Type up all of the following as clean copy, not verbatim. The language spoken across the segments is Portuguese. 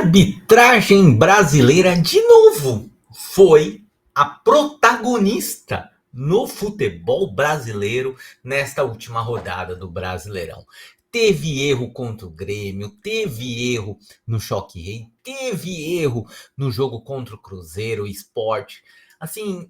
arbitragem brasileira, de novo, foi a protagonista no futebol brasileiro nesta última rodada do Brasileirão. Teve erro contra o Grêmio, teve erro no Choque Rei, teve erro no jogo contra o Cruzeiro, o Sport. Assim,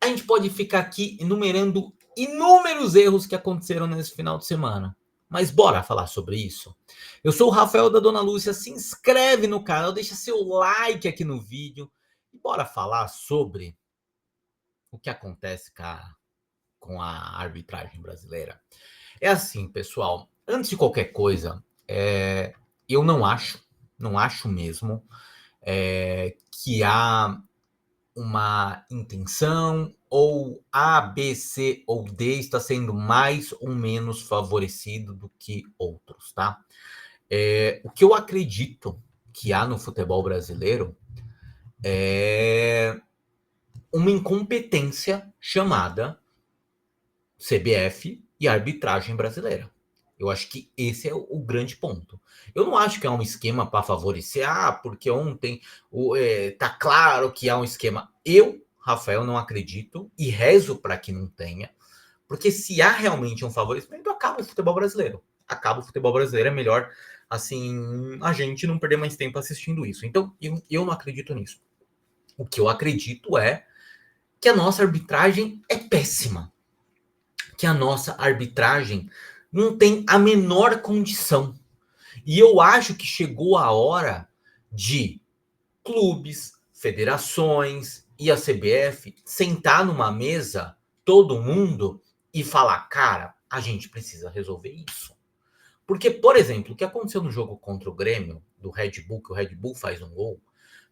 a gente pode ficar aqui enumerando inúmeros erros que aconteceram nesse final de semana. Mas bora falar sobre isso? Eu sou o Rafael da Dona Lúcia, se inscreve no canal, deixa seu like aqui no vídeo e bora falar sobre o que acontece com a arbitragem brasileira. É assim, pessoal, antes de qualquer coisa, eu não acho mesmo que há uma intenção ou A, B, C ou D está sendo mais ou menos favorecido do que outros, tá? O que eu acredito que há no futebol brasileiro é uma incompetência chamada CBF e arbitragem brasileira. Eu acho que esse é o grande ponto. Eu não acho que é um esquema para favorecer, porque ontem tá claro que há um esquema. Eu, Rafael, não acredito e rezo para que não tenha, porque se há realmente um favorecimento, acaba o futebol brasileiro. Acaba o futebol brasileiro, é melhor assim a gente não perder mais tempo assistindo isso. Então, eu não acredito nisso. O que eu acredito é que a nossa arbitragem é péssima, que a nossa arbitragem não tem a menor condição. E eu acho que chegou a hora de clubes, federações e a CBF sentar numa mesa, todo mundo, e falar, cara, a gente precisa resolver isso. Porque, por exemplo, o que aconteceu no jogo contra o Grêmio, do Red Bull, que o Red Bull faz um gol,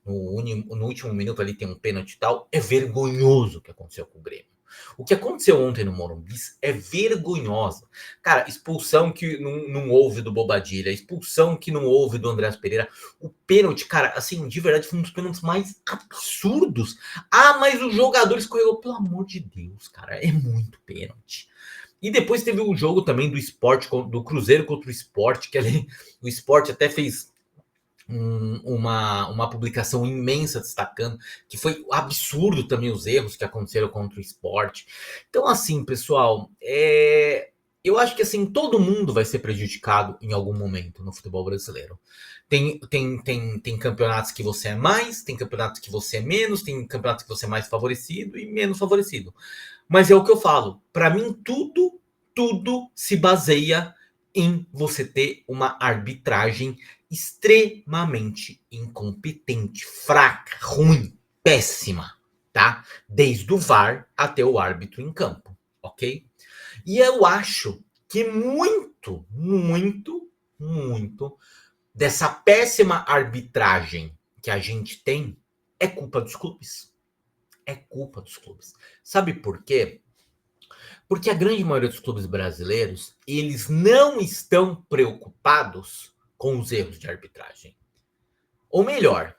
no último minuto ali tem um pênalti e tal, é vergonhoso o que aconteceu com o Grêmio. O que aconteceu ontem no Morumbi é vergonhosa. Cara, expulsão que não houve do Bobadilha, expulsão que não houve do Andreas Pereira. O pênalti, cara, assim, de verdade, foi um dos pênaltis mais absurdos. Mas o jogador escorregou, pelo amor de Deus, cara, é muito pênalti. E depois teve o jogo também do Sport, do Cruzeiro contra o Sport, que ali o Sport até fez uma publicação imensa destacando que foi absurdo também os erros que aconteceram contra o Sport. Então, assim, pessoal, eu acho que assim todo mundo vai ser prejudicado em algum momento no futebol brasileiro. Tem campeonatos que você é mais, tem campeonatos que você é menos, tem campeonatos que você é mais favorecido e menos favorecido. Mas é o que eu falo, para mim tudo se baseia em você ter uma arbitragem extremamente incompetente, fraca, ruim, péssima, tá? Desde o VAR até o árbitro em campo, ok? E eu acho que muito dessa péssima arbitragem que a gente tem é culpa dos clubes. É culpa dos clubes. Sabe por quê? Porque a grande maioria dos clubes brasileiros, eles não estão preocupados com os erros de arbitragem. Ou melhor,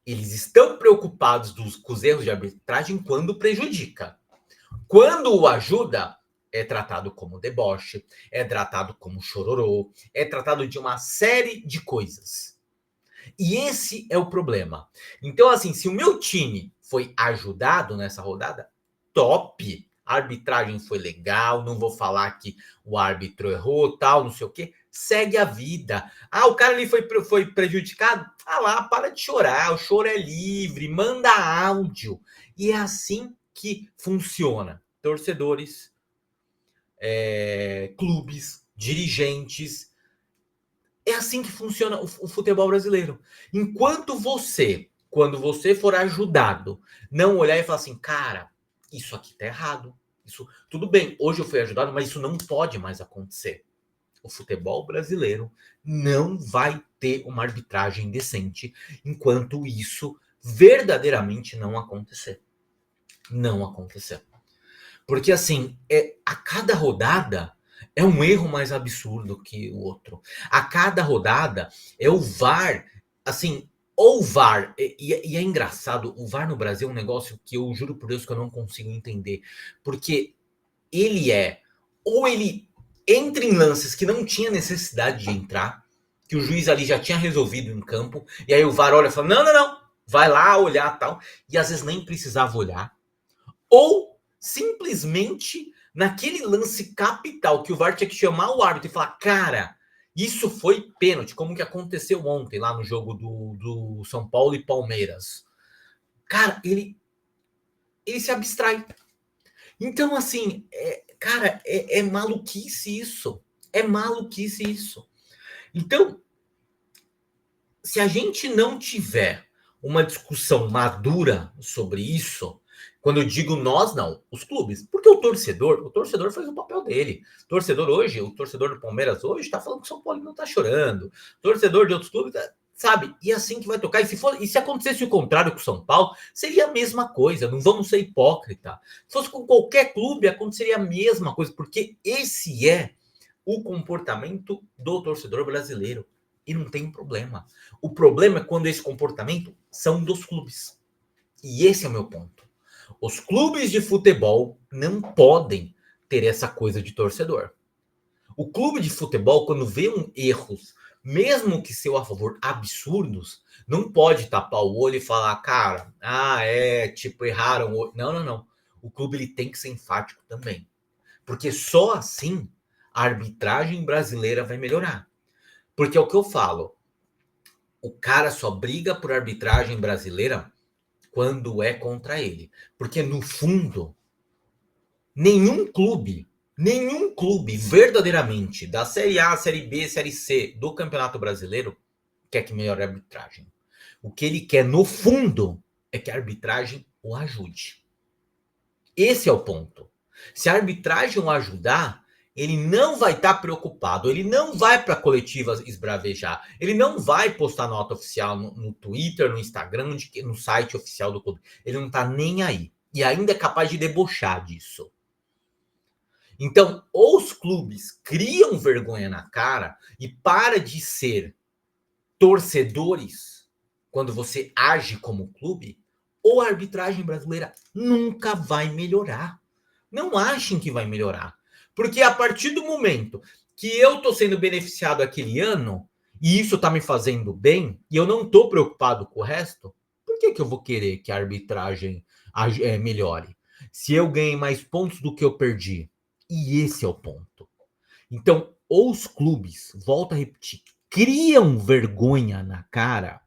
eles estão preocupados com os erros de arbitragem quando prejudica. Quando o ajuda, é tratado como deboche, é tratado como chororô, é tratado de uma série de coisas. E esse é o problema. Então, assim, se o meu time foi ajudado nessa rodada, top. A arbitragem foi legal, não vou falar que o árbitro errou, tal, não sei o quê. Segue a vida. O cara ali foi prejudicado? Lá, para de chorar, o choro é livre, manda áudio. E é assim que funciona. Torcedores, clubes, dirigentes. É assim que funciona o futebol brasileiro. Quando você for ajudado, não olhar e falar assim, cara, isso aqui tá errado. Isso, tudo bem, hoje eu fui ajudado, mas isso não pode mais acontecer. O futebol brasileiro não vai ter uma arbitragem decente enquanto isso verdadeiramente não acontecer. Não acontecer. Porque assim, a cada rodada é um erro mais absurdo que o outro. A cada rodada é o VAR, assim, ou o VAR, e é engraçado, o VAR no Brasil é um negócio que eu juro por Deus que eu não consigo entender. Porque ou ele entra em lances que não tinha necessidade de entrar, que o juiz ali já tinha resolvido em campo, e aí o VAR olha e fala, não, não, não, vai lá olhar tal, e às vezes nem precisava olhar, ou simplesmente naquele lance capital que o VAR tinha que chamar o árbitro e falar, cara, isso foi pênalti, como que aconteceu ontem lá no jogo do São Paulo e Palmeiras. Cara, ele se abstrai. Então, assim, cara, é maluquice isso. É maluquice isso. Então, se a gente não tiver uma discussão madura sobre isso, quando eu digo nós, não, os clubes, porque o torcedor faz o papel dele. O torcedor hoje, o torcedor do Palmeiras hoje está falando que o São Paulo não está chorando. O torcedor de outros clubes, sabe? E assim que vai tocar. E se acontecesse o contrário com o São Paulo, seria a mesma coisa. Não vamos ser hipócrita. Se fosse com qualquer clube, aconteceria a mesma coisa, porque esse é o comportamento do torcedor brasileiro. E não tem problema. O problema é quando esse comportamento são dos clubes. E esse é o meu ponto. Os clubes de futebol não podem ter essa coisa de torcedor. O clube de futebol, quando vê erros, mesmo que seu a favor absurdos, não pode tapar o olho e falar, cara, tipo, erraram. Não, não, não. O clube ele tem que ser enfático também. Porque só assim a arbitragem brasileira vai melhorar. Porque é o que eu falo, o cara só briga por arbitragem brasileira quando é contra ele. Porque, no fundo, nenhum clube verdadeiramente da Série A, Série B, Série C do Campeonato Brasileiro quer que melhore a arbitragem. O que ele quer, no fundo, é que a arbitragem o ajude. Esse é o ponto. Se a arbitragem o ajudar, ele não vai estar preocupado, ele não vai para coletivas esbravejar, ele não vai postar nota oficial no Twitter, no Instagram, no site oficial do clube. Ele não está nem aí. E ainda é capaz de debochar disso. Então, ou os clubes criam vergonha na cara e para de ser torcedores quando você age como clube, ou a arbitragem brasileira nunca vai melhorar. Não achem que vai melhorar. Porque a partir do momento que eu estou sendo beneficiado aquele ano, e isso está me fazendo bem, e eu não estou preocupado com o resto, por que eu vou querer que a arbitragem melhore? Se eu ganhei mais pontos do que eu perdi. E esse é o ponto. Então, ou os clubes, volto a repetir, criam vergonha na cara,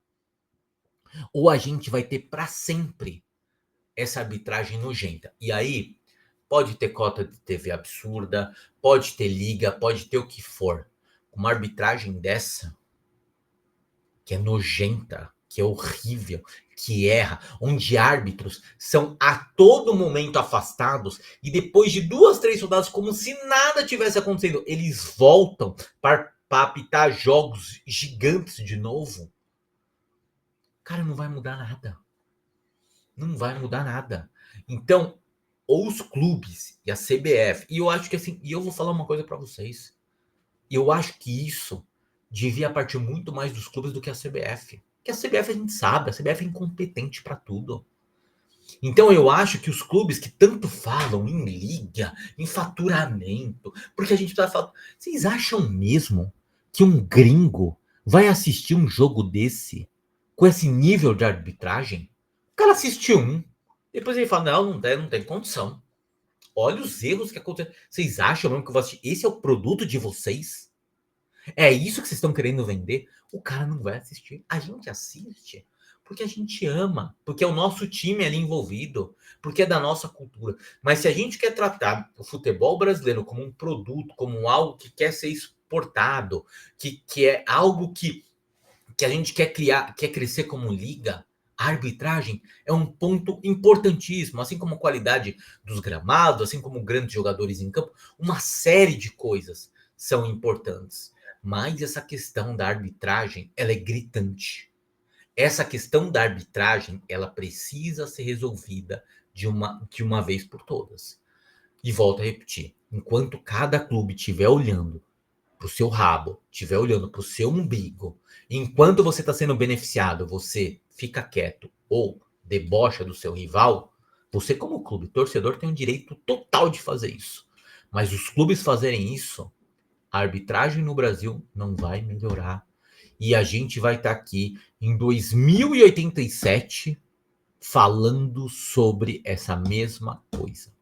ou a gente vai ter para sempre essa arbitragem nojenta. E aí, pode ter cota de TV absurda, pode ter liga, pode ter o que for. Uma arbitragem dessa, que é nojenta, que é horrível, que erra, onde árbitros são a todo momento afastados e depois de 2, 3 rodadas, como se nada tivesse acontecendo, eles voltam para apitar jogos gigantes de novo. Cara, não vai mudar nada. Não vai mudar nada. Então, ou os clubes e a CBF, e eu acho que assim, e eu vou falar uma coisa para vocês. Eu acho que isso devia partir muito mais dos clubes do que a CBF. Porque a CBF a gente sabe, a CBF é incompetente para tudo. Então eu acho que os clubes que tanto falam em liga, em faturamento, porque a gente tá falando, vocês acham mesmo que um gringo vai assistir um jogo desse com esse nível de arbitragem? O cara assiste um, depois ele fala, não tem condição. Olha os erros que acontecem. Vocês acham mesmo que eu vou assistir? Esse é o produto de vocês? É isso que vocês estão querendo vender? O cara não vai assistir. A gente assiste porque a gente ama, porque é o nosso time ali envolvido, porque é da nossa cultura. Mas se a gente quer tratar o futebol brasileiro como um produto, como algo que quer ser exportado, que é algo que a gente quer criar, quer crescer como liga, a arbitragem é um ponto importantíssimo, assim como a qualidade dos gramados, assim como grandes jogadores em campo, uma série de coisas são importantes. Mas essa questão da arbitragem, ela é gritante. Essa questão da arbitragem, ela precisa ser resolvida de uma vez por todas. E volto a repetir, enquanto cada clube estiver olhando para o seu rabo, estiver olhando para o seu umbigo, enquanto você está sendo beneficiado, você fica quieto ou debocha do seu rival, você como clube, torcedor, tem o direito total de fazer isso. Mas os clubes fazerem isso, a arbitragem no Brasil não vai melhorar. e a gente vai estar aqui em 2087 falando sobre essa mesma coisa.